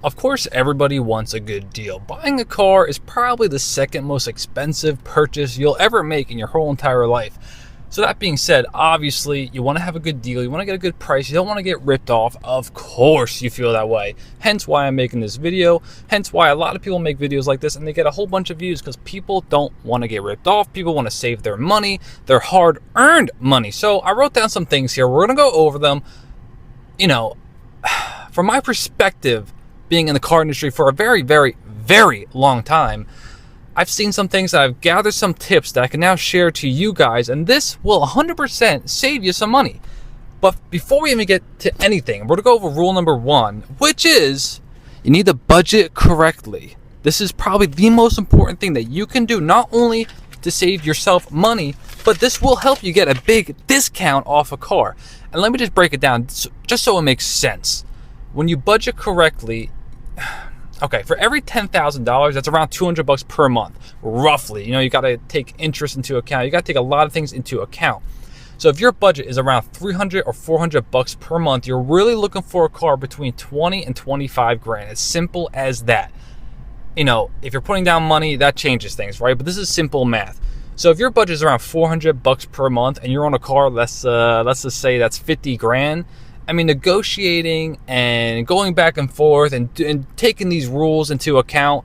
Of course, everybody wants a good deal. Buying a car is probably the second most expensive purchase you'll ever make in your whole entire life. So that being said, obviously, you want to have a good deal. You want to get a good price. You don't want to get ripped off. Of course you feel that way. Hence why I'm making this video. Hence why a lot of people make videos like this and they get a whole bunch of views, because people don't want to get ripped off. People want to save their money, their hard-earned money. So I wrote down some things here. We're going to go over them. You know, from my perspective, being in the car industry for a very, very, very long time, I've seen some things that I've gathered some tips that I can now share to you guys, and this will 100% save you some money. But before we even get to anything, we're going to go over rule number 1, which is you need to budget correctly. This is probably the most important thing that you can do, not only to save yourself money, but this will help you get a big discount off a car. And let me just break it down just so it makes sense. When you budget correctly, okay, for every $10,000, that's around $200 per month, roughly. You know, you got to take interest into account. You got to take a lot of things into account. So if your budget is around $300 or $400 per month, you're really looking for a car between 20 and 25 grand. As simple as that. You know, if you're putting down money, that changes things, right? But this is simple math. So if your budget is around $400 per month and you're on a car, let's just say that's 50 grand. I mean, negotiating and going back and forth and taking these rules into account,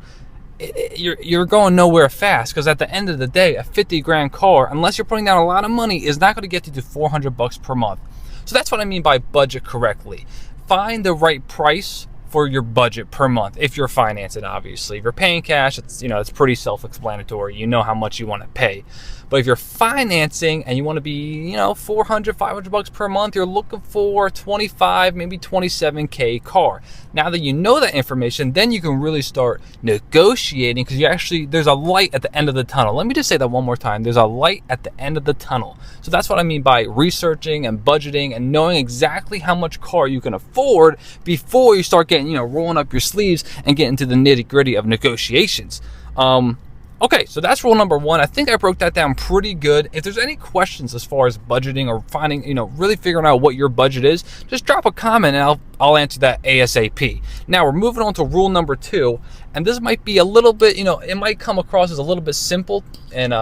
you're going nowhere fast, because at the end of the day, a 50 grand car, unless you're putting down a lot of money, is not going to get you to $400 per month. So that's what I mean by budget correctly. Find the right price for your budget per month. If you're financing, obviously, if you're paying cash, it's pretty self-explanatory. You know how much you want to pay. But if you're financing and you want to be, $400, $500 per month, you're looking for 25, maybe 27K car. Now that you know that information, then you can really start negotiating, because there's a light at the end of the tunnel. Let me just say that one more time. There's a light at the end of the tunnel. So that's what I mean by researching and budgeting and knowing exactly how much car you can afford before you start getting, rolling up your sleeves and get into the nitty-gritty of negotiations. Okay, so that's rule number 1. I think I broke that down pretty good. If there's any questions as far as budgeting or finding, really figuring out what your budget is, just drop a comment and I'll answer that ASAP. Now we're moving on to rule number 2, and this might be a little bit, it might come across as a little bit simple and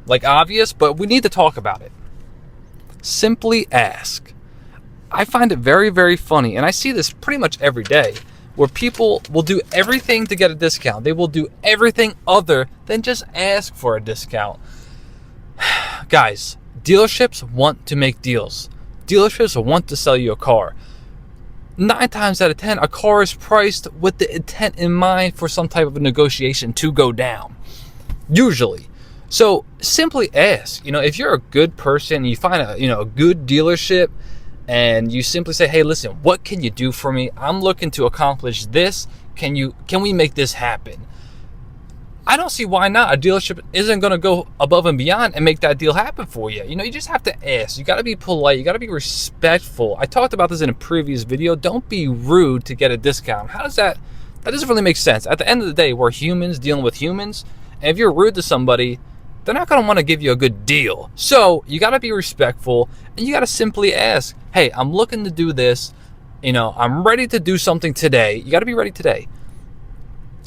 obvious, but we need to talk about it. Simply ask. I find it very, very funny, and I see this pretty much every day, where people will do everything to get a discount. They will do everything other than just ask for a discount. Guys, dealerships want to make deals. Dealerships want to sell you a car. 9 times out of 10, a car is priced with the intent in mind for some type of a negotiation to go down. Usually. So simply ask. If you're a good person, you find a good dealership, and you simply say, hey, listen, what can you do for me? I'm looking to accomplish this. Can we make this happen? I don't see why not. A dealership isn't going to go above and beyond and make that deal happen for you. You just have to ask. You got to be polite. You got to be respectful. I talked about this in a previous video. Don't be rude to get a discount. How does that doesn't really make sense. At the end of the day, we're humans dealing with humans. And if you're rude to somebody, they're not going to want to give you a good deal. So you got to be respectful, and you got to simply ask, hey, I'm looking to do this. I'm ready to do something today. You got to be ready today.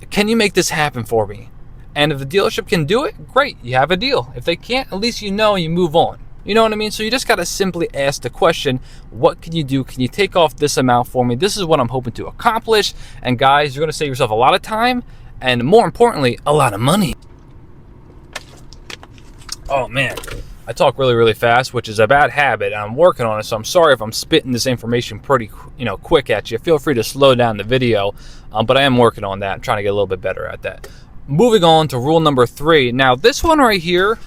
Can you make this happen for me? And if the dealership can do it, great, you have a deal. If they can't, at least you move on. You know what I mean? So you just got to simply ask the question, what can you do? Can you take off this amount for me? This is what I'm hoping to accomplish. And guys, you're going to save yourself a lot of time, and more importantly, a lot of money. Oh man, I talk really, really fast, which is a bad habit, and I'm working on it, so I'm sorry if I'm spitting this information pretty, quick at you. Feel free to slow down the video, but I am working on that. I'm trying to get a little bit better at that. Moving on to rule number 3. Now, this one right here,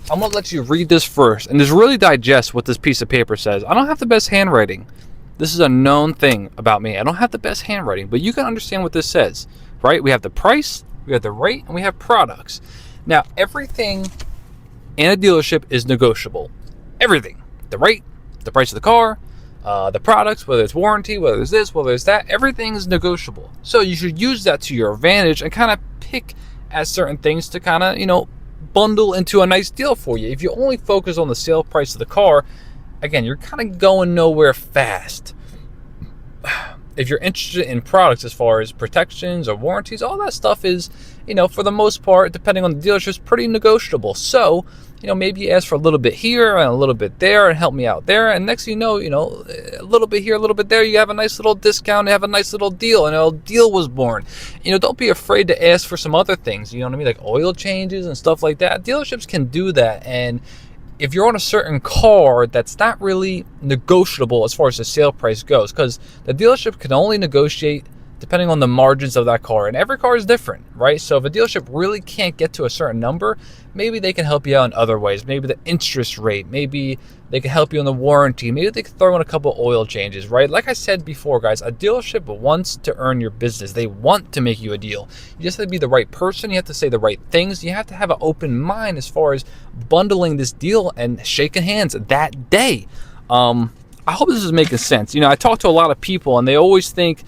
I'm going to let you read this first, and just really digest what this piece of paper says. I don't have the best handwriting. This is a known thing about me. I don't have the best handwriting, but you can understand what this says, right? We have the price, we have the rate, and we have products. Now, everything in a dealership is negotiable. Everything. The rate, the price of the car, the products, whether it's warranty, whether it's this, whether it's that, everything is negotiable. So you should use that to your advantage and kind of pick at certain things to kind of, bundle into a nice deal for you. If you only focus on the sale price of the car, again, you're kind of going nowhere fast. if you're interested in products as far as protections or warranties, all that stuff is, for the most part, depending on the dealership, pretty negotiable. So, maybe you ask for a little bit here and a little bit there and help me out there. And next thing you know, a little bit here, a little bit there, you have a nice little discount, you have a nice little deal, and a deal was born. Don't be afraid to ask for some other things, you know what I mean? Like oil changes and stuff like that. Dealerships can do that. And if you're on a certain car, that's not really negotiable as far as the sale price goes, because the dealership can only negotiate depending on the margins of that car, and every car is different, right? So if a dealership really can't get to a certain number, maybe they can help you out in other ways. Maybe the interest rate, maybe they can help you in the warranty, maybe they can throw in a couple oil changes, right? Like I said before, guys, a dealership wants to earn your business. They want to make you a deal. You just have to be the right person. You have to say the right things. You have to have an open mind as far as bundling this deal and shaking hands that day. I hope this is making sense. I talk to a lot of people and they always think,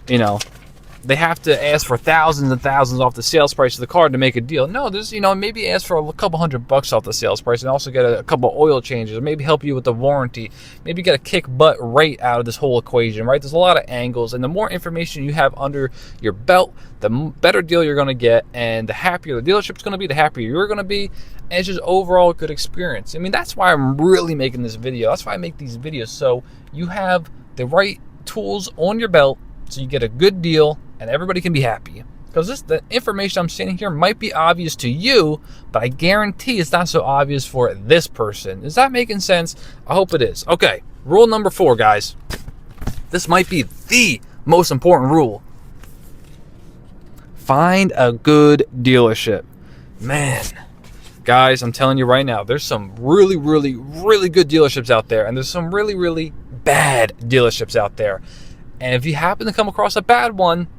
they have to ask for thousands and thousands off the sales price of the car to make a deal. No, there's, maybe ask for a couple $100 off the sales price and also get a couple oil changes, or maybe help you with the warranty. Maybe get a kick butt rate out of this whole equation, right? There's a lot of angles, and the more information you have under your belt, the better deal you're going to get, and the happier the dealership's going to be, the happier you're going to be, and it's just overall a good experience. That's why I'm really making this video. That's why I make these videos, so you have the right tools on your belt, so you get a good deal and everybody can be happy. Because the information I'm saying here might be obvious to you, but I guarantee it's not so obvious for this person. Is that making sense? I hope it is. Okay, rule number 4, guys. This might be the most important rule. Find a good dealership. Man, guys, I'm telling you right now, there's some really, really, really good dealerships out there, and there's some really, really bad dealerships out there. And if you happen to come across a bad one,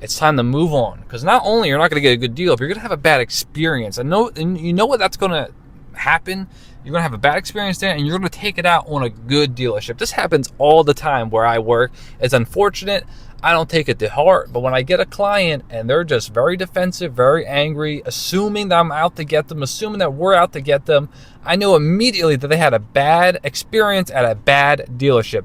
it's time to move on. Because not only you're not going to get a good deal, but you're going to have a bad experience. And you know what that's going to happen? You're going to have a bad experience there, and you're going to take it out on a good dealership. This happens all the time where I work. It's unfortunate. I don't take it to heart. But when I get a client and they're just very defensive, very angry, assuming that I'm out to get them, assuming that we're out to get them, I know immediately that they had a bad experience at a bad dealership.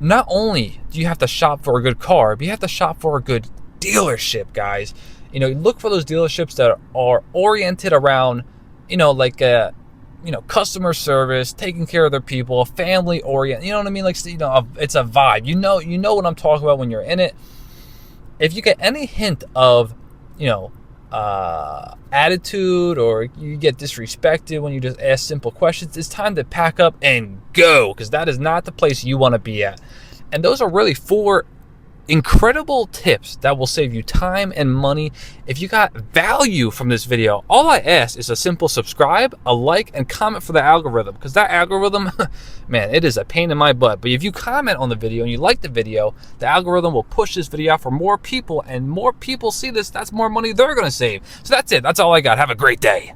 Not only do you have to shop for a good car, but you have to shop for a good dealership, guys. Look for those dealerships that are oriented around, customer service, taking care of their people, family oriented. You know what I mean? Like, it's a vibe. You know what I'm talking about when you're in it. If you get any hint of, attitude, or you get disrespected when you just ask simple questions, it's time to pack up and go, because that is not the place you want to be at. And those are really 4 incredible tips that will save you time and money. If you got value from this video, all I ask is a simple subscribe, a like, and comment for the algorithm, because that algorithm, man, it is a pain in my butt. But if you comment on the video and you like the video, the algorithm will push this video out for more people, and more people see this, that's more money they're going to save. So that's it. That's all I got. Have a great day.